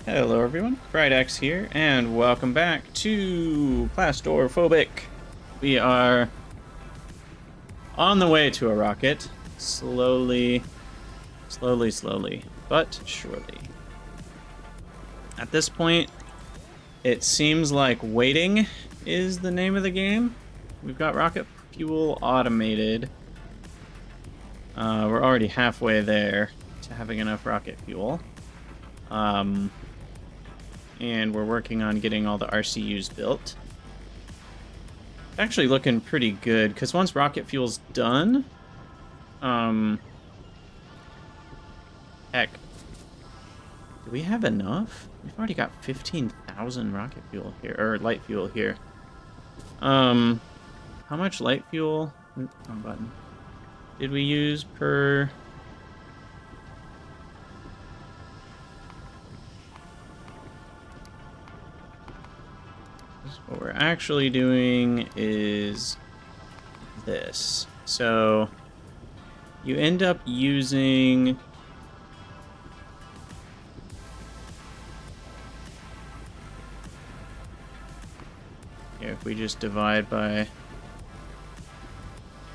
Hello everyone, Bridex here, and welcome back to ClaustOREphobic. We are on the way to a rocket, slowly, but surely. At this point, it seems like waiting is the name of the game. We've got rocket fuel automated. We're already halfway there to having enough rocket fuel. And we're working on getting all the RCUs built. It's actually looking pretty good, because once rocket fuel's done, heck, do we have enough? We've already got 15,000 rocket fuel here, or light fuel here. How much light fuel, wrong button, did we use per... What we're actually doing is this. So you end up using here, if we just divide by...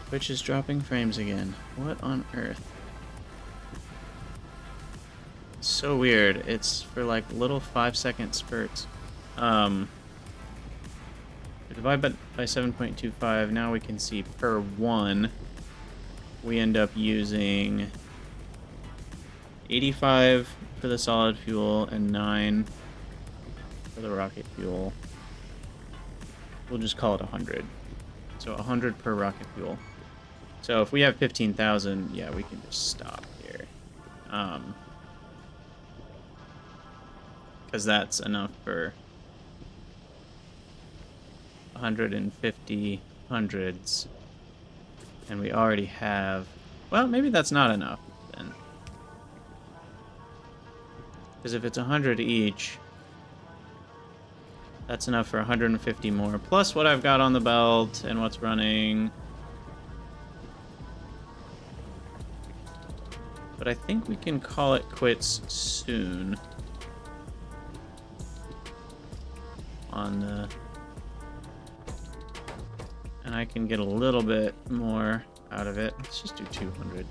Twitch is dropping frames again. What on earth? It's so weird. It's for like little 5-second spurts. Divide by 7.25, now we can see per one, we end up using 85 for the solid fuel and 9 for the rocket fuel. We'll just call it 100. So 100 per rocket fuel. So if we have 15,000, yeah, we can just stop here. Because that's enough for 150 hundreds, and we already have, well, maybe that's not enough then, because if it's 100 each, that's enough for 150 more, plus what I've got on the belt and what's running. But I think we can call it quits soon on the... And I can get a little bit more out of it. Let's just do 200.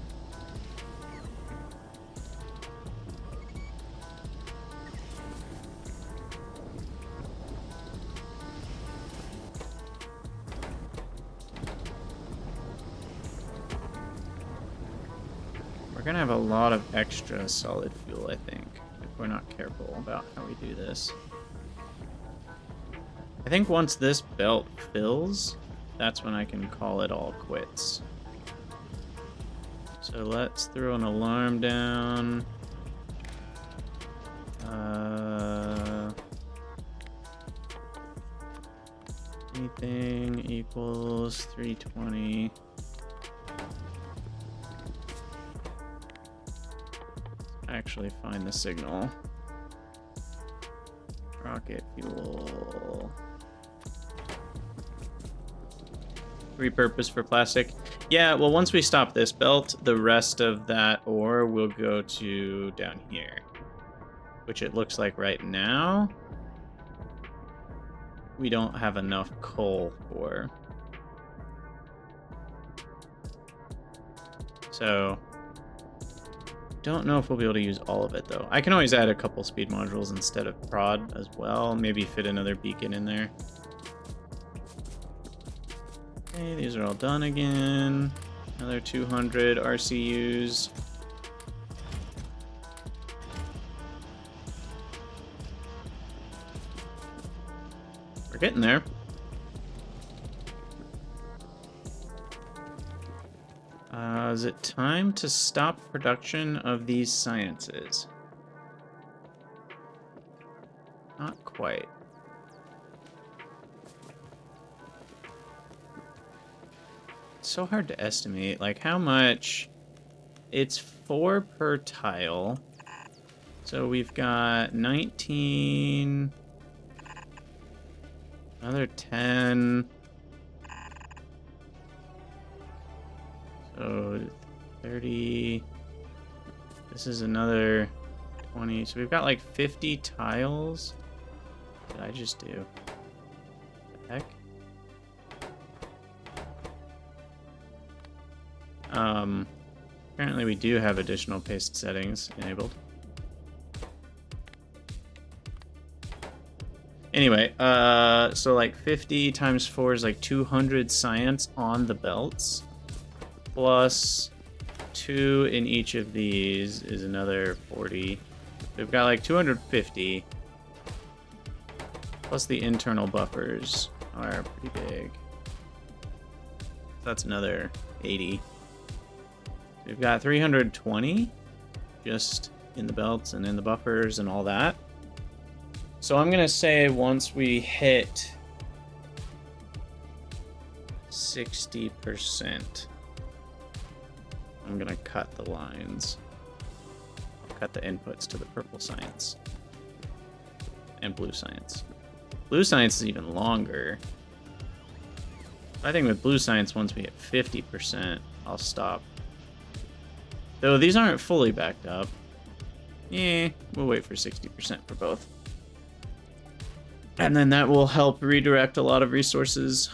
We're gonna have a lot of extra solid fuel, I think, if we're not careful about how we do this. I think once this belt fills, that's when I can call it all quits. So let's throw an alarm down. Anything equals 320. Actually find the signal. Rocket fuel. Repurpose for plastic. Yeah, well, once we stop this belt, the rest of that ore will go to down here, which it looks like right now we don't have enough coal for. So don't know if we'll be able to use all of it though. I can always add a couple speed modules instead of prod as well, maybe fit another beacon in there. Okay, these are all done again. Another 200 RCUs. We're getting there. Is it time to stop production of these sciences? Not quite. So hard to estimate, like how much. It's 4 per tile, so we've got 19, another 10, so 30. This is another 20. So we've got like 50 tiles. What did I just do? What the heck? Apparently we do have additional paste settings enabled. Anyway, so like 50 times 4 is like 200 science on the belts, plus 2 in each of these is another 40. We've got like 250, plus the internal buffers are pretty big. That's another 80. We've got 320 just in the belts and in the buffers and all that. So I'm gonna say once we hit 60%, I'm gonna cut the lines. I'll cut the inputs to the purple science and blue science. Blue science is even longer. I think with blue science, once we hit 50%, I'll stop. Though these aren't fully backed up. Yeah, we'll wait for 60% for both. And then that will help redirect a lot of resources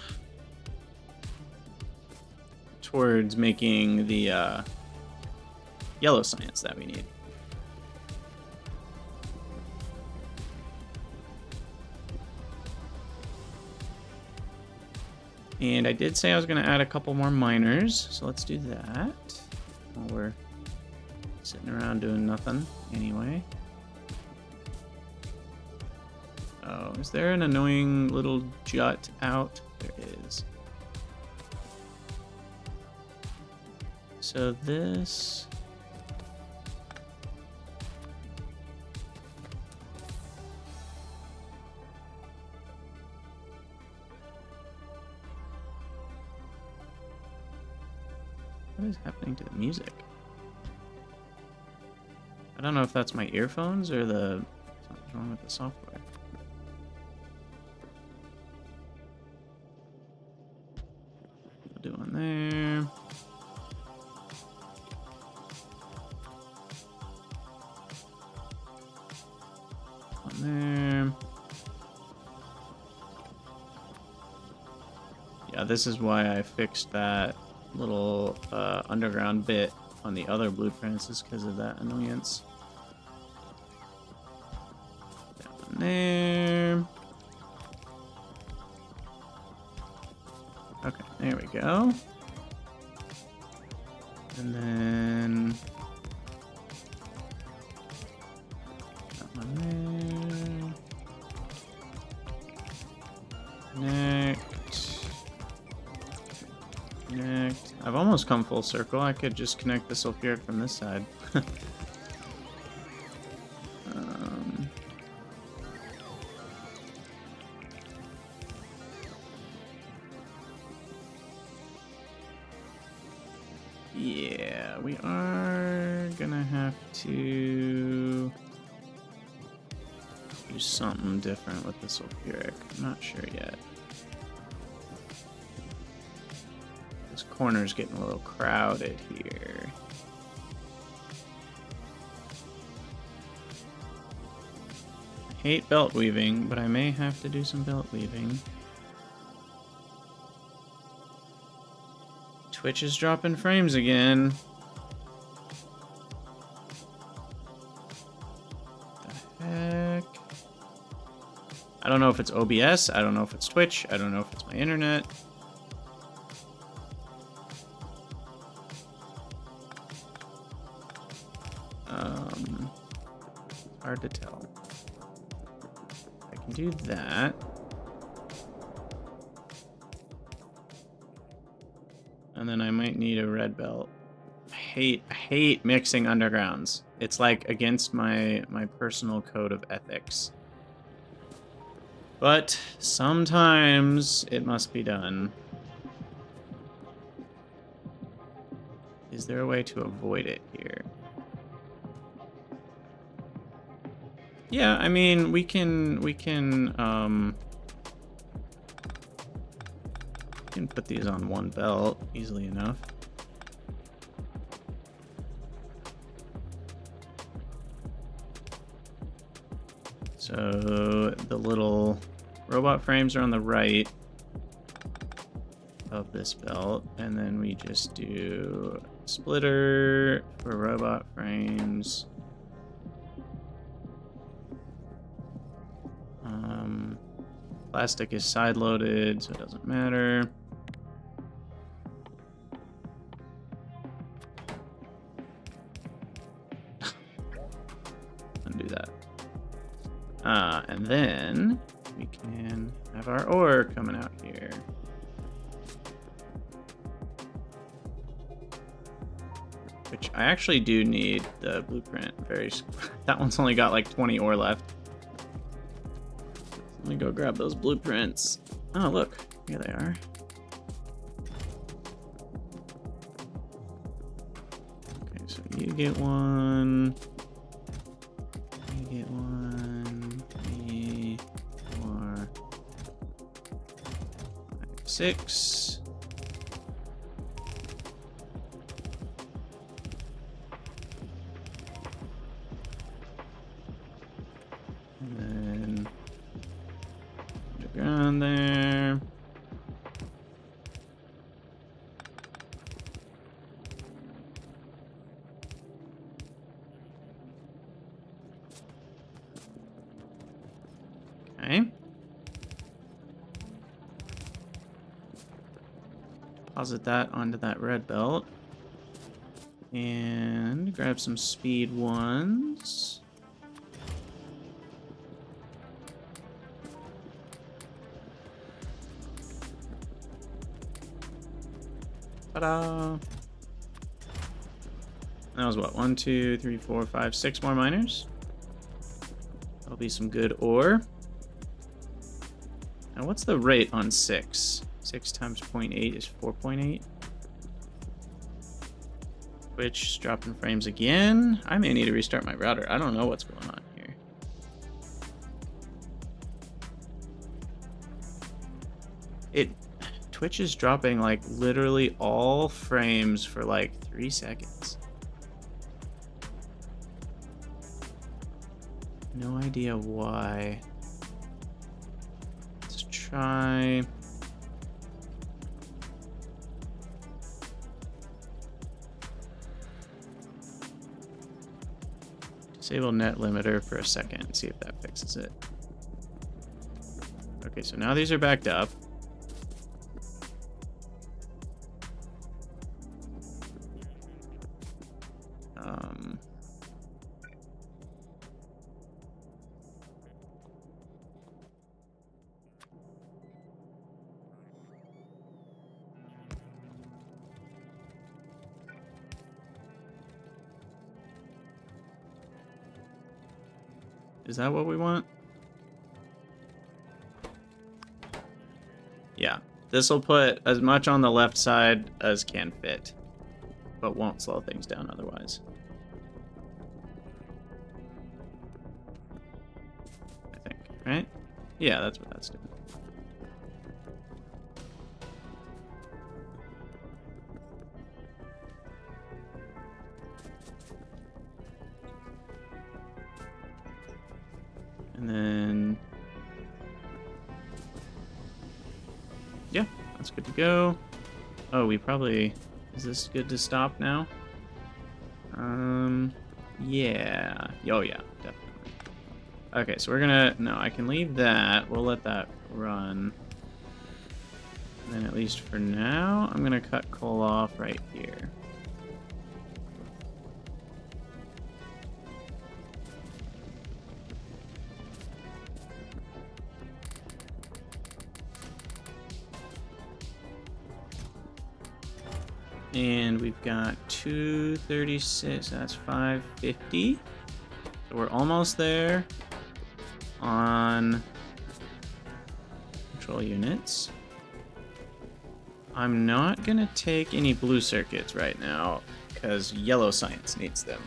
towards making the yellow science that we need. And I did say I was going to add a couple more miners, so let's do that while we're sitting around doing nothing anyway. Oh, is there an annoying little jut out? There is. So this... What is happening to the music? I don't know if that's my earphones or something's wrong with the software. We'll do one there. One there. Yeah, this is why I fixed that little underground bit on the other blueprints, is because of that annoyance. Down there. Okay, there we go. And then that one there. Next. Connect. I've almost come full circle. I could just connect the sulfuric from this side. Yeah, we are gonna have to do something different with the sulfuric. I'm not sure yet. This corner's getting a little crowded here. I hate belt weaving, but I may have to do some belt weaving. Twitch is dropping frames again. What the heck? I don't know if it's OBS, I don't know if it's Twitch, I don't know if it's my internet. Hard to tell. I can do that. And then I might need a red belt. I hate mixing undergrounds. It's like against my personal code of ethics. But sometimes it must be done. Is there a way to avoid it here? Yeah, I mean, we can put these on one belt easily enough. So the little robot frames are on the right of this belt, and then we just do splitter for robot frames. Plastic is side loaded, so it doesn't matter. Undo that. And then we can have our ore coming out here. Which I actually do need the blueprint. That one's only got like 20 ore left. Let me go grab those blueprints. Oh, look, here they are. Okay, so you get one. You get one. 3, 4, 5, 6. And then underground there. Okay. Deposit that onto that red belt. And grab some speed ones. Ta-da! That was what? 1, 2, 3, 4, 5, 6 more miners. That'll be some good ore. Now, what's the rate on 6? 6 times 0.8 is 4.8. Twitch dropping frames again. I may need to restart my router. I don't know what's going on here. Twitch is dropping like literally all frames for like 3 seconds. No idea why. Let's try. Disable net limiter for a second and see if that fixes it. Okay, so now these are backed up. Is that what we want? Yeah, this will put as much on the left side as can fit, but won't slow things down otherwise. I think, right? Yeah, that's what that's doing. And then, yeah, that's good to go. Oh, we probably, is this good to stop now? Yeah. Oh, yeah, definitely. Okay, so we're gonna, no, I can leave that. We'll let that run. And then at least for now, I'm gonna cut coal off right here. And we've got 236, that's 550. So we're almost there on control units. I'm not gonna take any blue circuits right now because yellow science needs them.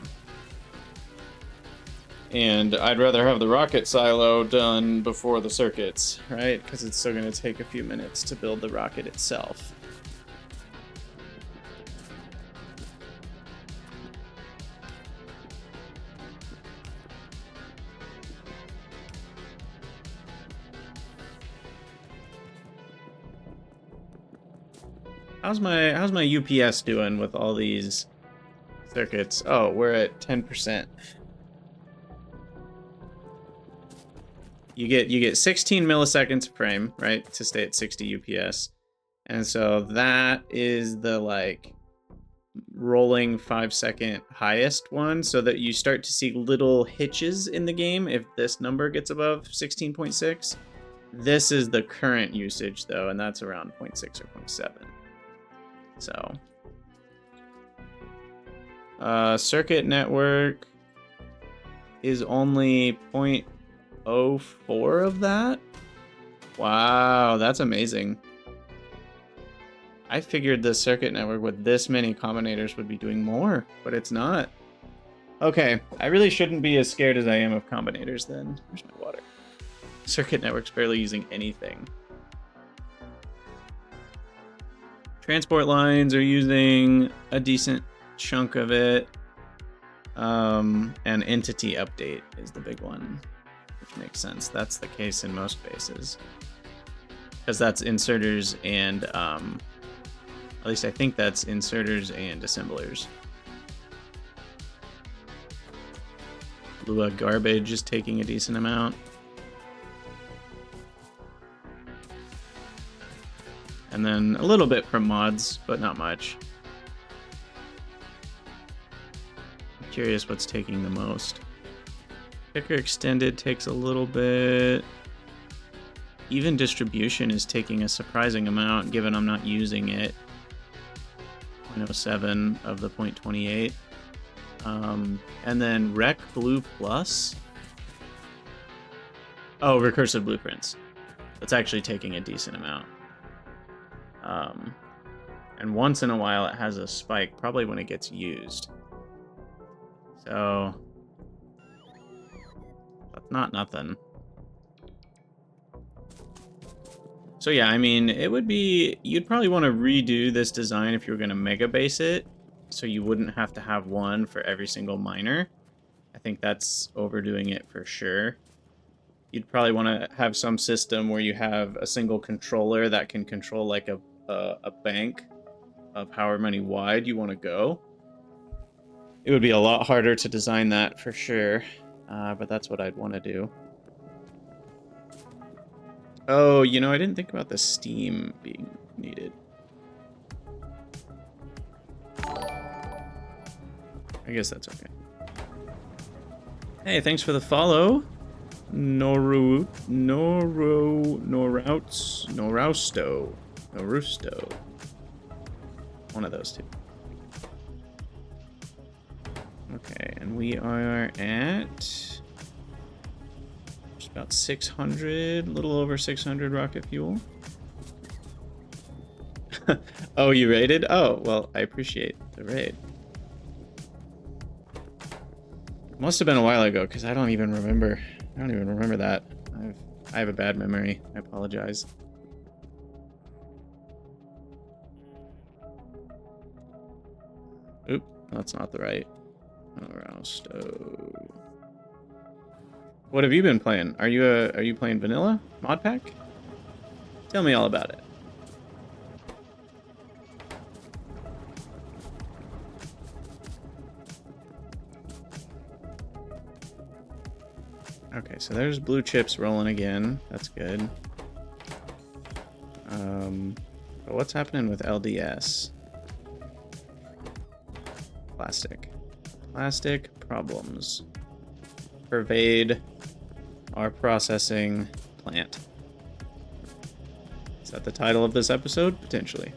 And I'd rather have the rocket silo done before the circuits, right? Because it's still gonna take a few minutes to build the rocket itself. How's my UPS doing with all these circuits? Oh, we're at 10%. You get 16 milliseconds per frame, right, to stay at 60 UPS. And so that is the like rolling 5-second highest one, so that you start to see little hitches in the game if this number gets above 16.6. This is the current usage though, and that's around 0.6 or 0.7. So circuit network is only 0.04 of that. Wow, that's amazing. I figured the circuit network with this many combinators would be doing more, but it's not. Okay, I really shouldn't be as scared as I am of combinators then. Where's my water? Circuit network's barely using anything. Transport lines are using a decent chunk of it. And entity update is the big one, which makes sense. That's the case in most bases. Because that's inserters and, at least I think that's inserters and assemblers. Lua garbage is taking a decent amount. And then a little bit from mods, but not much. I'm curious what's taking the most. Picker extended takes a little bit. Even distribution is taking a surprising amount, given I'm not using it. 0.07 of the 0.28. And then Rec Blue Plus. Oh, recursive blueprints. That's actually taking a decent amount. And once in a while it has a spike, probably when it gets used. So that's not nothing. So yeah, I mean, it would be, you'd probably want to redo this design if you were going to mega base it, so you wouldn't have to have one for every single miner. I think that's overdoing it for sure. You'd probably want to have some system where you have a single controller that can control like a bank of however many wide you want to go. It would be a lot harder to design that for sure, but that's what I'd want to do. Oh, you know, I didn't think about the steam being needed. I guess that's okay. Hey, thanks for the follow. Norusto. One of those two. Okay, and we are at just about 600, a little over 600 rocket fuel. Oh, you raided? Oh, well, I appreciate the raid. Must have been a while ago, because I don't even remember. I don't even remember that. I have a bad memory. I apologize. Oop, that's not the right. Rousto. What have you been playing? Are you playing vanilla mod pack? Tell me all about it. Okay, so there's blue chips rolling again. That's good. But what's happening with LDS? Plastic problems pervade our processing plant. Is that the title of this episode? Potentially.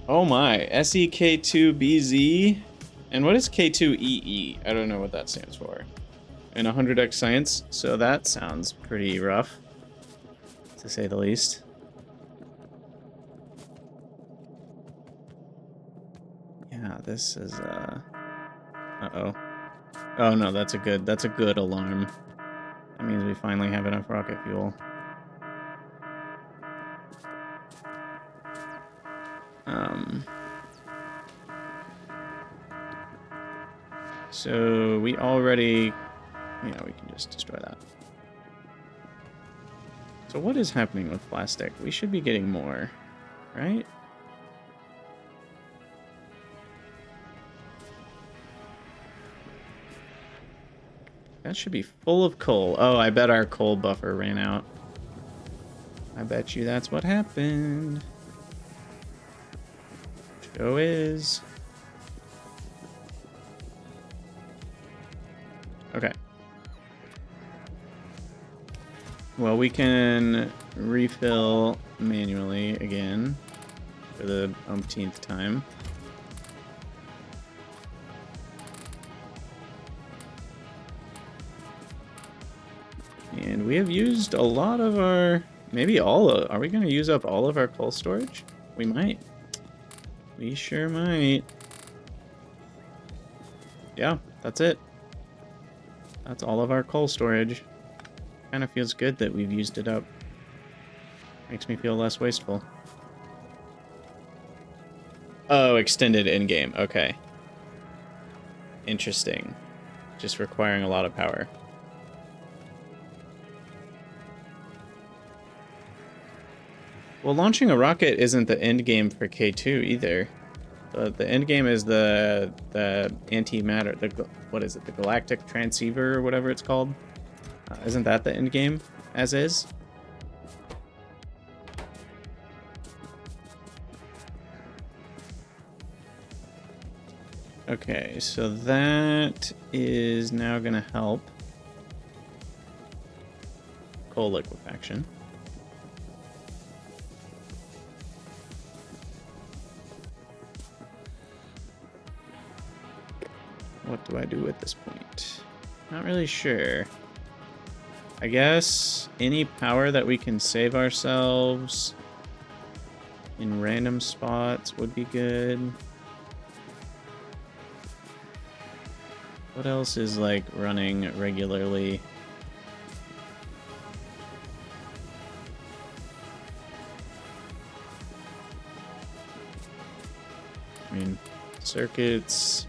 Oh my, SEK2BZ. And what is K2EE? I don't know what that stands for. And 100x science, so that sounds pretty rough, to say the least. Yeah, this is uh-oh. Oh no, that's a good alarm. That means we finally have enough rocket fuel. So we already, yeah, we can just destroy that. So what is happening with plastic? We should be getting more. right? That should be full of coal. Oh, I bet our coal buffer ran out. I bet you that's what happened. Show is. Okay. Well, we can refill manually again for the umpteenth time. And we have used a lot of our, maybe all of, are we going to use up all of our coal storage? We might. We sure might. Yeah, that's it. That's all of our coal storage. Kind of feels good that we've used it up. Makes me feel less wasteful. Oh, extended in-game. Okay. Interesting. Just requiring a lot of power. Well, launching a rocket isn't the end game for K2 either. The end game is the antimatter. What is it? The galactic transceiver or whatever it's called. Isn't that the end game as is? Okay, so that is now going to help coal liquefaction. What do I do at this point? Not really sure. I guess any power that we can save ourselves in random spots would be good. What else is like running regularly? I mean, circuits.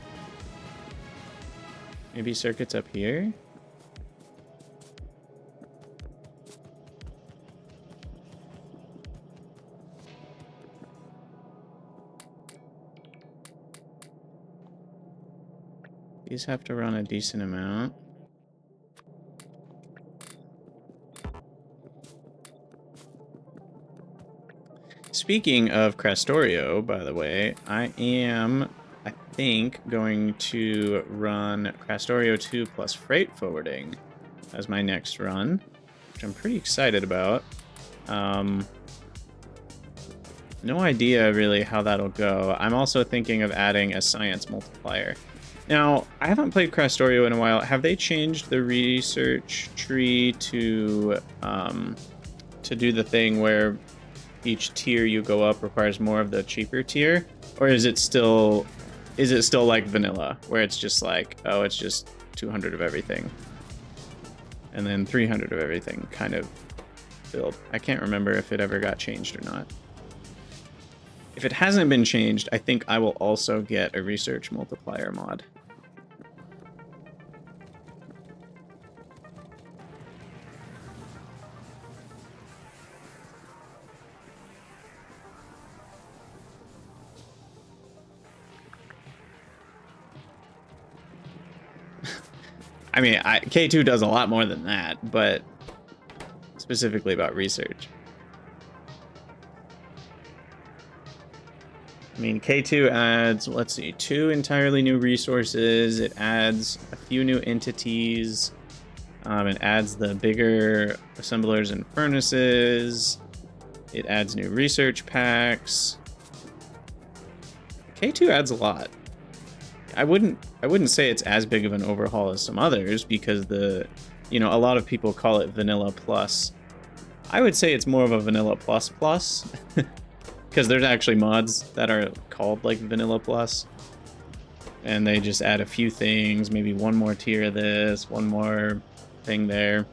Maybe circuits up here? These have to run a decent amount. Speaking of ClaustOREO, by the way, I think, going to run ClaustOREO 2 plus freight forwarding as my next run, which I'm pretty excited about. No idea really how that'll go. I'm also thinking of adding a science multiplier. Now, I haven't played ClaustOREO in a while. Have they changed the research tree to do the thing where each tier you go up requires more of the cheaper tier? Or is it still like vanilla, where it's just like, oh, it's just 200 of everything and then 300 of everything kind of build? I can't remember if it ever got changed or not. If it hasn't been changed, I think I will also get a research multiplier mod. I mean, K2 does a lot more than that, but specifically about research. I mean, K2 adds, let's see, 2 entirely new resources. It adds a few new entities. It adds the bigger assemblers and furnaces. It adds new research packs. K2 adds a lot. I wouldn't say it's as big of an overhaul as some others because a lot of people call it vanilla plus. I would say it's more of a vanilla plus plus because there's actually mods that are called like vanilla plus, and they just add a few things, maybe one more tier of this, one more thing there.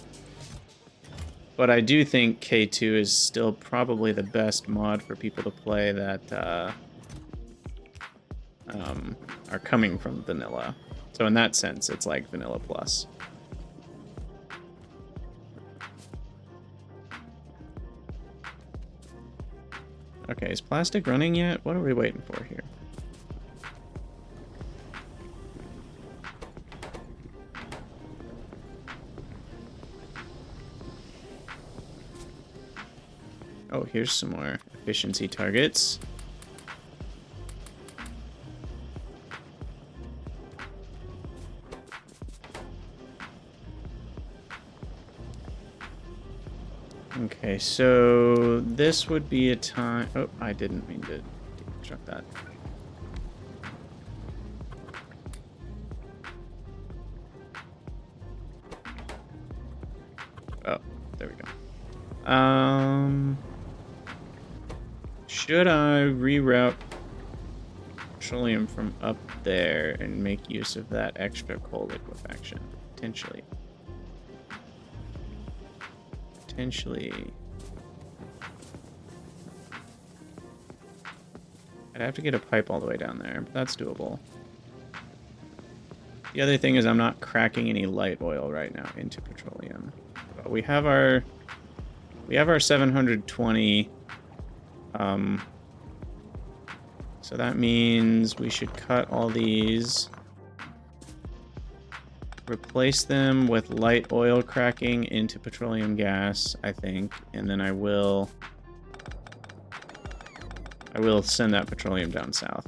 But I do think K2 is still probably the best mod for people to play that are coming from vanilla. So in that sense, it's like vanilla plus. Okay, is plastic running yet? What are we waiting for here? Oh, here's some more efficiency targets. Okay, so this would be a time... Oh, I didn't mean to deconstruct that. Oh, there we go. Should I reroute petroleum from up there and make use of that extra coal liquefaction? Potentially. Potentially. I'd have to get a pipe all the way down there, but that's doable. The other thing is I'm not cracking any light oil right now into petroleum. But we have our 720. So that means we should cut all these, replace them with light oil cracking into petroleum gas, I think, and then I will send that petroleum down south.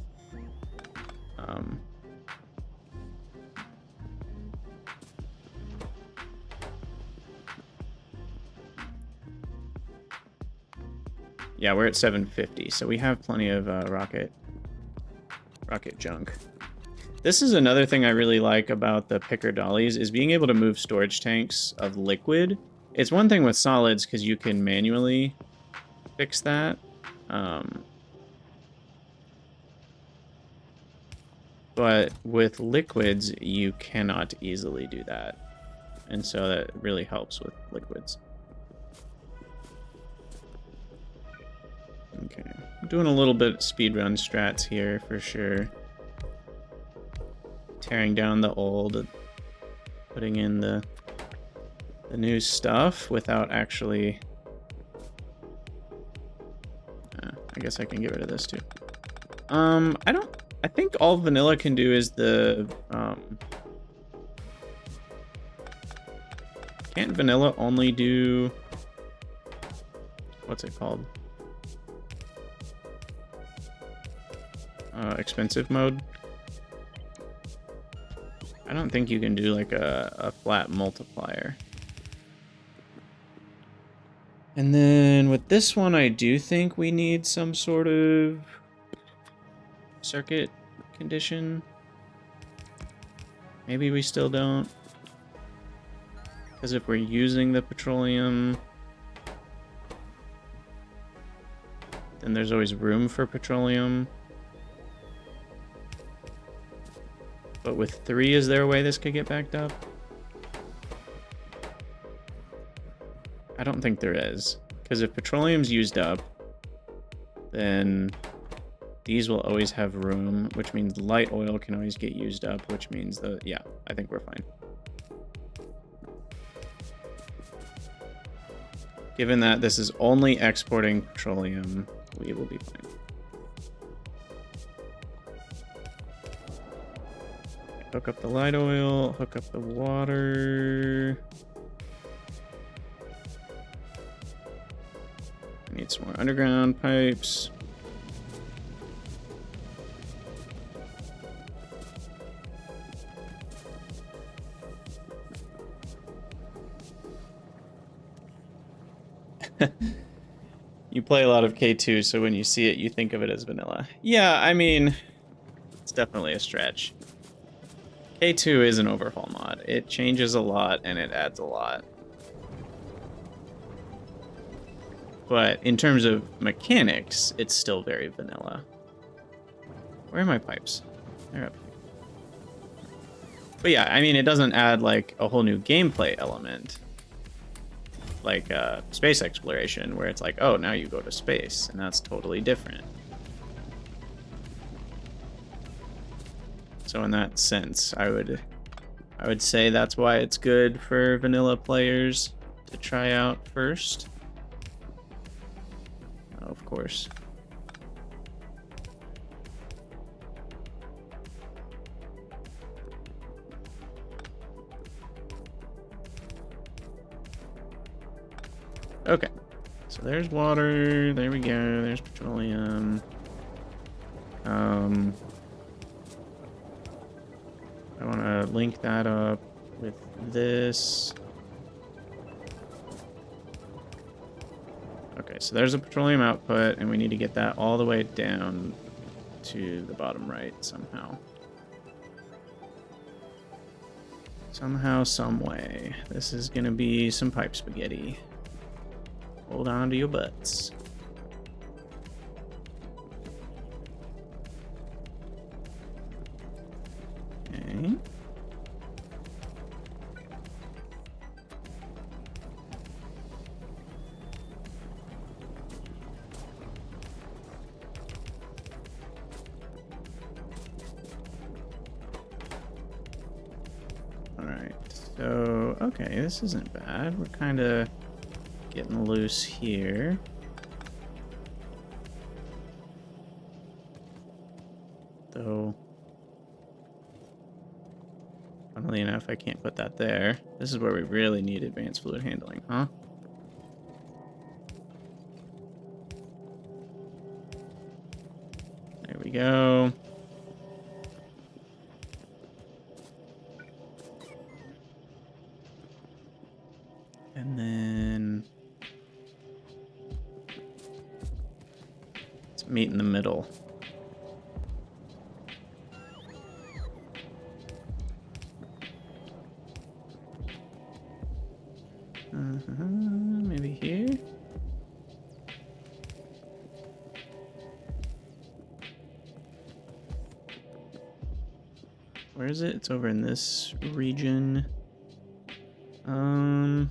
Yeah, we're at 750, so we have plenty of rocket junk. This is another thing I really like about the picker dollies, is being able to move storage tanks of liquid. It's one thing with solids because you can manually fix that. But with liquids, you cannot easily do that. And so that really helps with liquids. Okay, I'm doing a little bit of speedrun strats here for sure. Tearing down the old, putting in the new stuff without actually... I guess I can get rid of this too. I think all vanilla can do is the... Can't vanilla only do... What's it called? Expensive mode. I don't think you can do like a flat multiplier. And then with this one, I do think we need some sort of circuit condition. Maybe we still don't. Because if we're using the petroleum, then there's always room for petroleum. But with 3, is there a way this could get backed up? I don't think there is. Because if petroleum's used up, then these will always have room, which means light oil can always get used up, which means yeah, I think we're fine. Given that this is only exporting petroleum, we will be fine. Hook up the light oil, hook up the water. Need some more underground pipes. You play a lot of K2, so when you see it, you think of it as vanilla. Yeah, I mean, it's definitely a stretch. K2 is an overhaul mod. It changes a lot and it adds a lot. But in terms of mechanics, it's still very vanilla. Where are my pipes? They're up here. But yeah, I mean, it doesn't add like a whole new gameplay element. Like space exploration, where it's like, oh, now you go to space, and that's totally different. So in that sense, I would say that's why it's good for vanilla players to try out first. Oh, of course. Okay. So there's water. There we go. There's petroleum. I want to link that up with this. Okay, so there's a petroleum output, and we need to get that all the way down to the bottom right somehow. Somehow, some way. This is going to be some pipe spaghetti. Hold on to your butts. Okay. Alright, so, okay, this isn't bad. We're kind of getting loose here. Though, funnily enough, I can't put that there. This is where we really need advanced fluid handling, huh? There we go. And then let's meet in the middle. Maybe here. Where is it? It's over in this region. I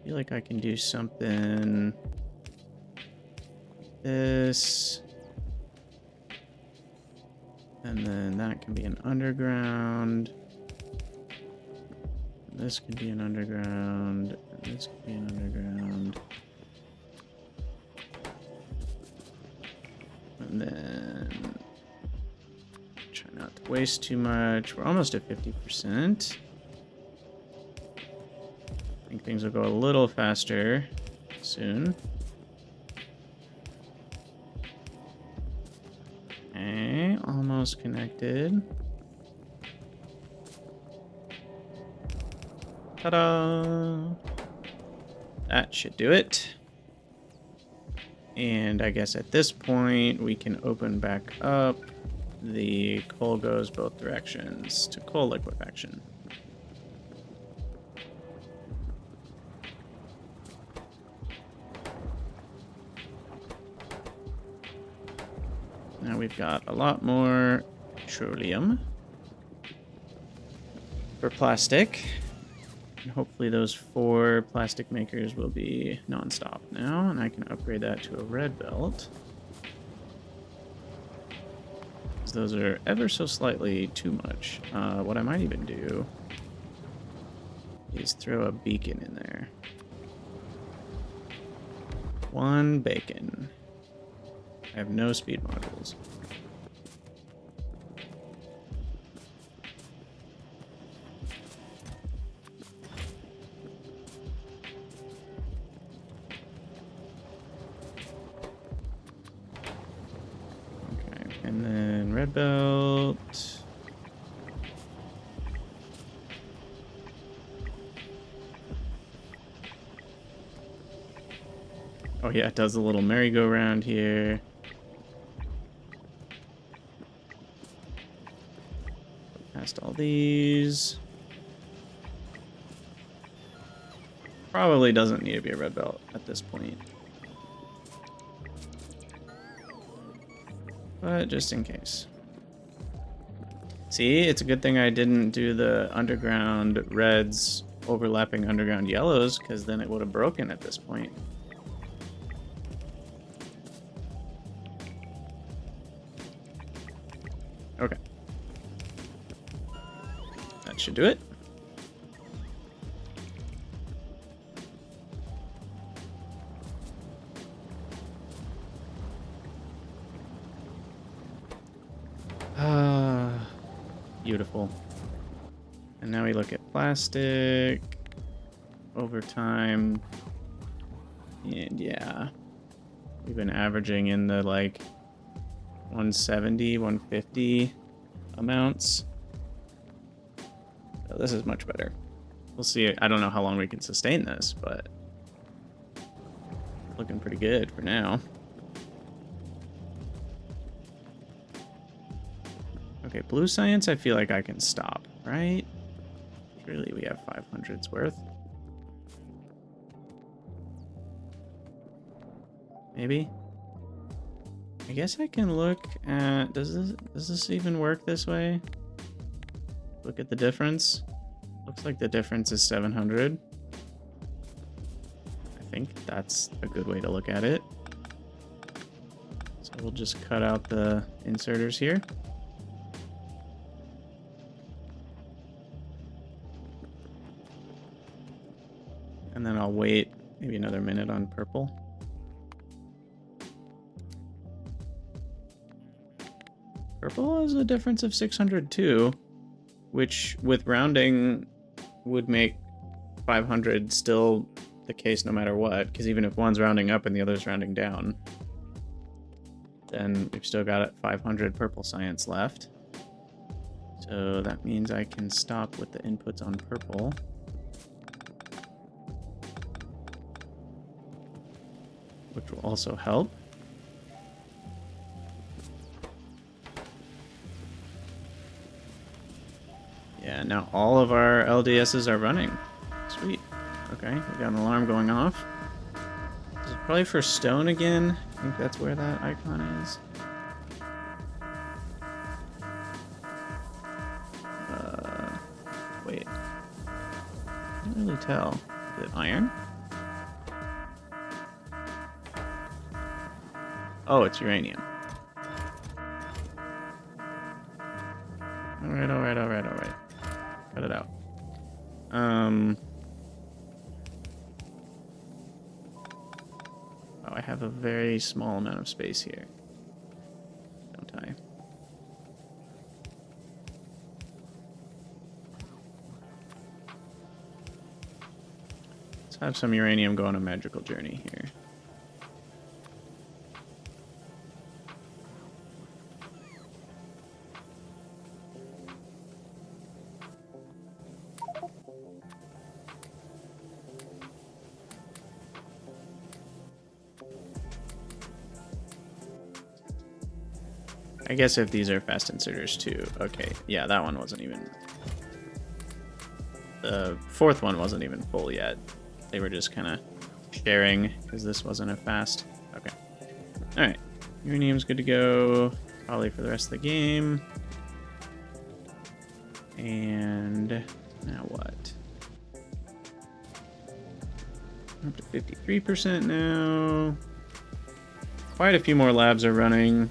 feel like I can do something like this. And then that can be an underground. This could be an underground. And this could be an underground. And then try not to waste too much. We're almost at 50%. I think things will go a little faster soon. Okay, almost connected. Ta-da! That should do it. And I guess at this point, we can open back up. The coal goes both directions to coal liquefaction. Now we've got a lot more petroleum for plastic. And hopefully those 4 plastic makers will be non-stop now, and I can upgrade that to a red belt. Those are ever so slightly too much. What I might even do is throw a beacon in there. 1 bacon. I have no speed modules. Okay, and then red belt. Oh yeah, it does a little merry-go-round here. Past all these. Probably doesn't need to be a red belt at this point. But just in case. See, it's a good thing I didn't do the underground reds overlapping underground yellows, because then it would have broken at this point. Okay. That should do it. Beautiful. And now we look at plastic. overtime. And yeah, we've been averaging in the like 170, 150 amounts. So this is much better. We'll see. I don't know how long we can sustain this, but looking pretty good for now. Okay, blue science, I feel like I can stop, right? Surely we have 500's worth. Maybe. I guess I can look at, does this even work this way? Look at the difference. Looks like the difference is 700. I think that's a good way to look at it. So we'll just cut out the inserters here. And then I'll wait maybe another minute on purple. Purple is a difference of 600 too, which with rounding would make 500 still the case no matter what, because even if one's rounding up and the other's rounding down, then we've still got 500 purple science left. So that means I can stop with the inputs on purple. Which will also help. Yeah, now all of our LDSs are running. Sweet. Okay, we got an alarm going off. This is probably for stone again. I think that's where that icon is. Wait. I can't really tell. Is it iron? Oh, it's uranium. Alright. Cut it out. Oh, I have a very small amount of space here. Don't I? Let's have some uranium go on a magical journey here. I guess if these are fast inserters too. Okay, yeah, that one wasn't even... The fourth one wasn't even full yet. They were just kind of sharing because this wasn't a fast. Okay. Alright. Uranium's good to go. Probably for the rest of the game. And now what? Up to 53% now. Quite a few more labs are running.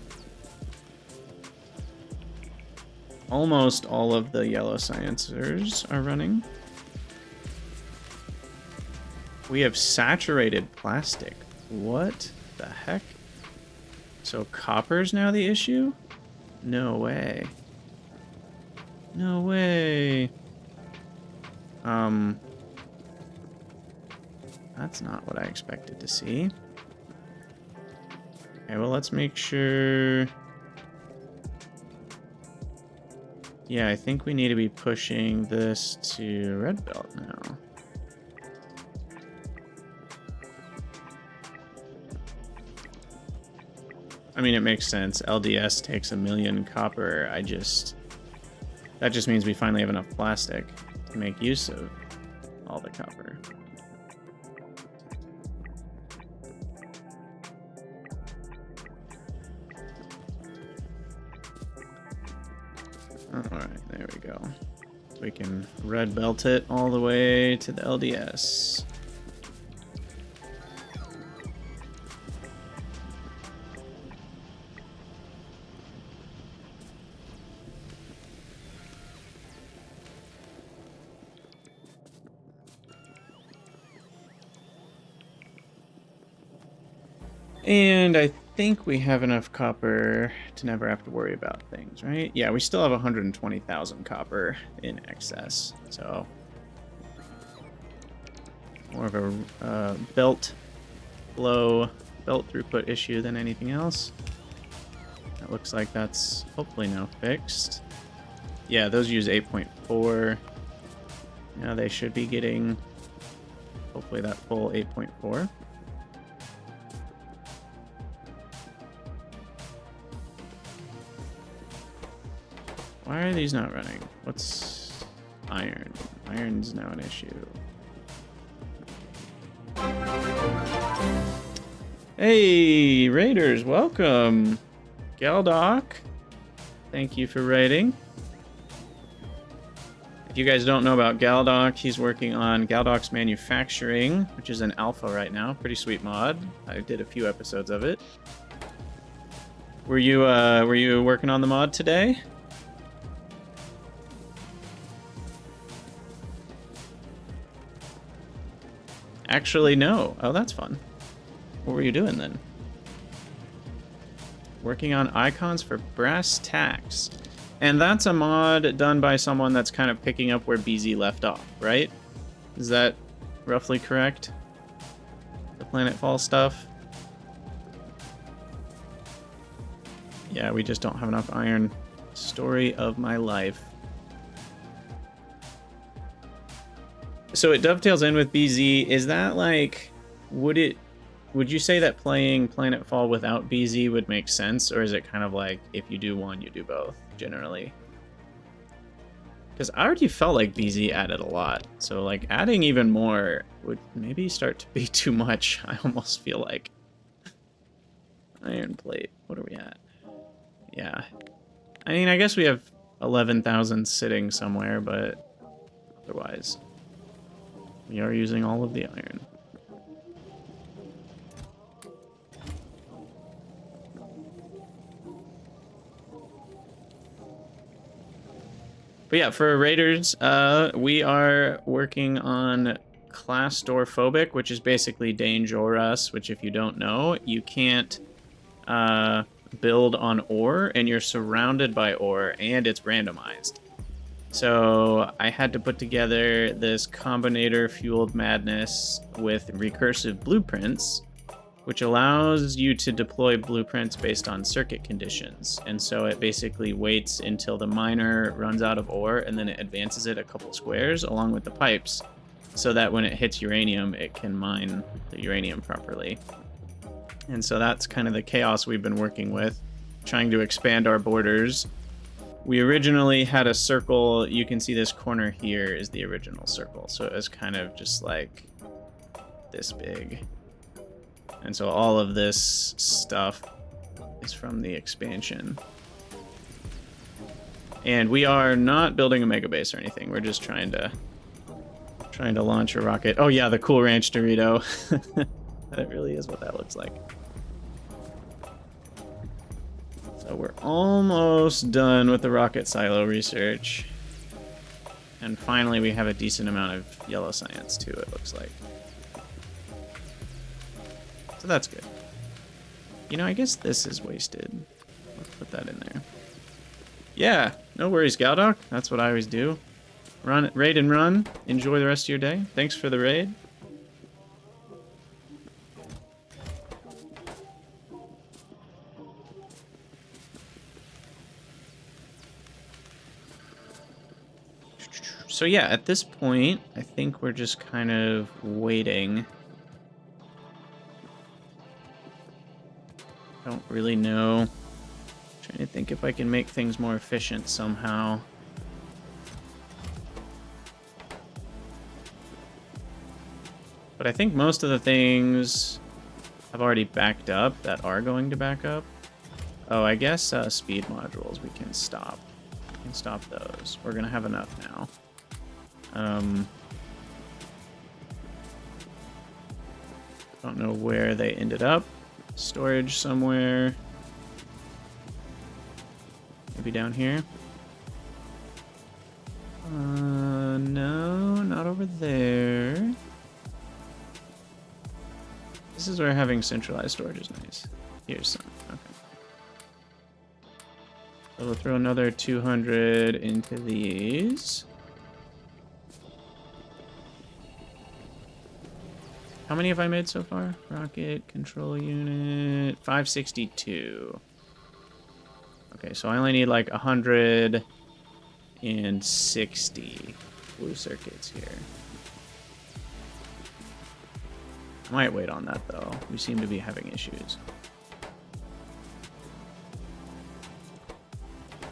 Almost all of the yellow sciencers are running. We have saturated plastic. What the heck? So copper's now the issue? No way. No way. That's not what I expected to see. Okay, well, let's make sure... Yeah, I think we need to be pushing this to red belt now. I mean, it makes sense. LDS takes 1 million copper. That just means we finally have enough plastic to make use of all the copper. Alright, there we go. We can red belt it all the way to the LDS. And I think we have enough copper to never have to worry about things, right? Yeah, we still have 120,000 copper in excess, so more of a belt flow, belt throughput issue than anything else. It looks like that's hopefully now fixed. Yeah, those use 8.4. Now they should be getting hopefully that full 8.4. Why are these not running? What's iron? Iron's now an issue. Hey, Raiders, welcome. Galdoc, thank you for raiding. If you guys don't know about Galdoc, he's working on Galdoc's Manufacturing, which is an alpha right now. Pretty sweet mod. I did a few episodes of it. Were you working on the mod today? Actually, no. Oh, that's fun. What were you doing then? Working on icons for brass tacks. And that's a mod done by someone that's kind of picking up where BZ left off, right? Is that roughly correct? The Planetfall stuff? Yeah, we just don't have enough iron. Story of my life. So it dovetails in with BZ. Is that like, would you say that playing Planetfall without BZ would make sense, or is it kind of like if you do one, you do both generally? Because I already felt like BZ added a lot, so like adding even more would maybe start to be too much. I almost feel like. Iron plate. What are we at? Yeah. I mean, I guess we have 11,000 sitting somewhere, but otherwise, we are using all of the iron. But yeah, for Raiders, we are working on ClaustOREphobic, which is basically dangerous, which if you don't know, you can't build on ore, and you're surrounded by ore, and it's randomized. So I had to put together this combinator-fueled madness with recursive blueprints, which allows you to deploy blueprints based on circuit conditions. And so it basically waits until the miner runs out of ore, and then it advances it a couple squares along with the pipes, so that when it hits uranium, it can mine the uranium properly. And so that's kind of the chaos we've been working with, trying to expand our borders. We originally had a circle. You can see this corner here is the original circle. So it was kind of just like this big. And so all of this stuff is from the expansion. And we are not building a mega base or anything. We're just trying to launch a rocket. Oh yeah, the Cool Ranch Dorito. That really is what that looks like. So we're almost done with the rocket silo research. And finally we have a decent amount of yellow science too, it looks like. So that's good. You know, I guess this is wasted. Let's put that in there. Yeah, no worries, Galdoc. That's what I always do. Run, raid and run. Enjoy the rest of your day. Thanks for the raid. So yeah, at this point, I think we're just kind of waiting. Don't really know. Trying to think if I can make things more efficient somehow. But I think most of the things have already backed up that are going to back up. Oh, I guess speed modules we can stop. We can stop those. We're gonna have enough now. Don't know where they ended up. Storage somewhere. Maybe down here. No, not over there. This is where having centralized storage is nice. Here's some. Okay. So we'll throw another 200 into these. How many have I made so far? Rocket control unit, 562. Okay, so I only need like 160 blue circuits here. I might wait on that though. We seem to be having issues.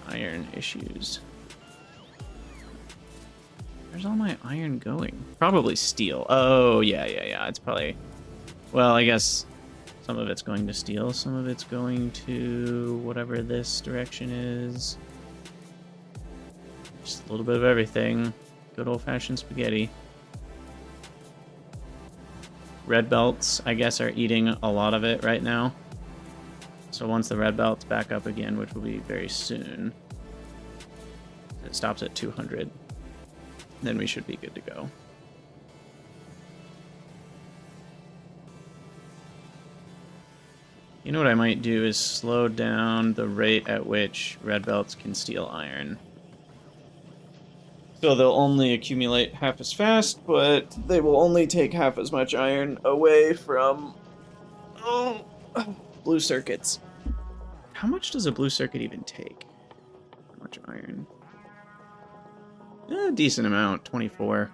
Iron issues. Where's all my iron going? Probably steel. Oh, yeah. It's probably... Well, I guess some of it's going to steel. Some of it's going to whatever this direction is. Just a little bit of everything. Good old-fashioned spaghetti. Red belts, I guess, are eating a lot of it right now. So once the red belt's back up again, which will be very soon, it stops at 200. Then we should be good to go. You know what I might do is slow down the rate at which red belts can steal iron. So they'll only accumulate half as fast, but they will only take half as much iron away from blue circuits. How much does a blue circuit even take? How much iron? A decent amount, 24.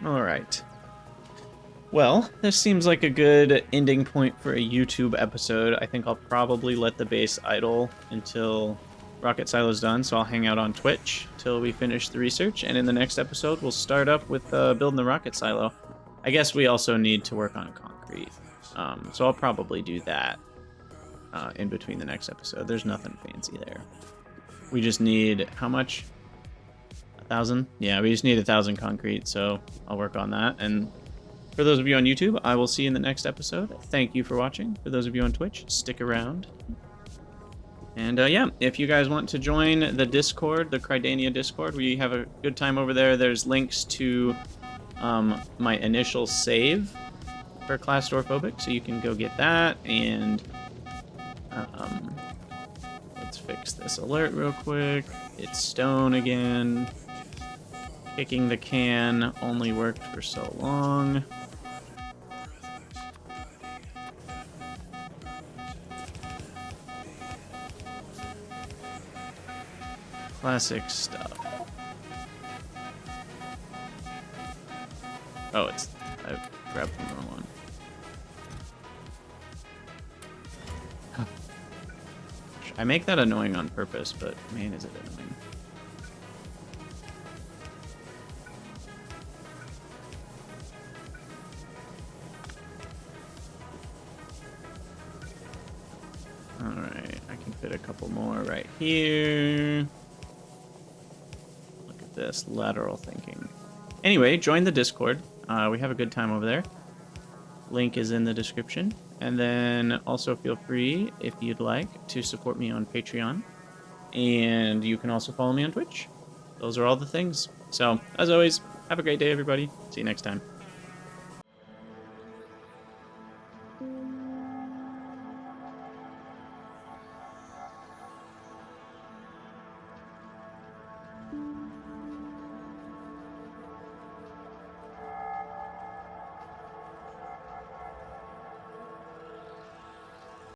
All right. Well, this seems like a good ending point for a YouTube episode. I think I'll probably let the base idle until Rocket Silo's done, so I'll hang out on Twitch till we finish the research, and in the next episode we'll start up with building the Rocket Silo. I guess we also need to work on concrete, so I'll probably do that in between the next episode. There's nothing fancy there. We just need, how much? 1,000? Yeah, we just need 1,000 concrete, so I'll work on that. And for those of you on YouTube, I will see you in the next episode. Thank you for watching. For those of you on Twitch, stick around. And yeah, if you guys want to join the Discord, the Crydania Discord, we have a good time over there. There's links to my initial save for ClaustOREphobic, so you can go get that. And let's fix this alert real quick. It's stone again. Kicking the can only worked for so long. Classic stuff. Oh, I grabbed the wrong one. I make that annoying on purpose, but man, is it annoying. Alright, I can fit a couple more right here. Look at this, lateral thinking. Anyway, join the Discord. We have a good time over there. Link is in the description. And then also feel free, if you'd like, to support me on Patreon. And you can also follow me on Twitch. Those are all the things. So, as always, have a great day, everybody. See you next time.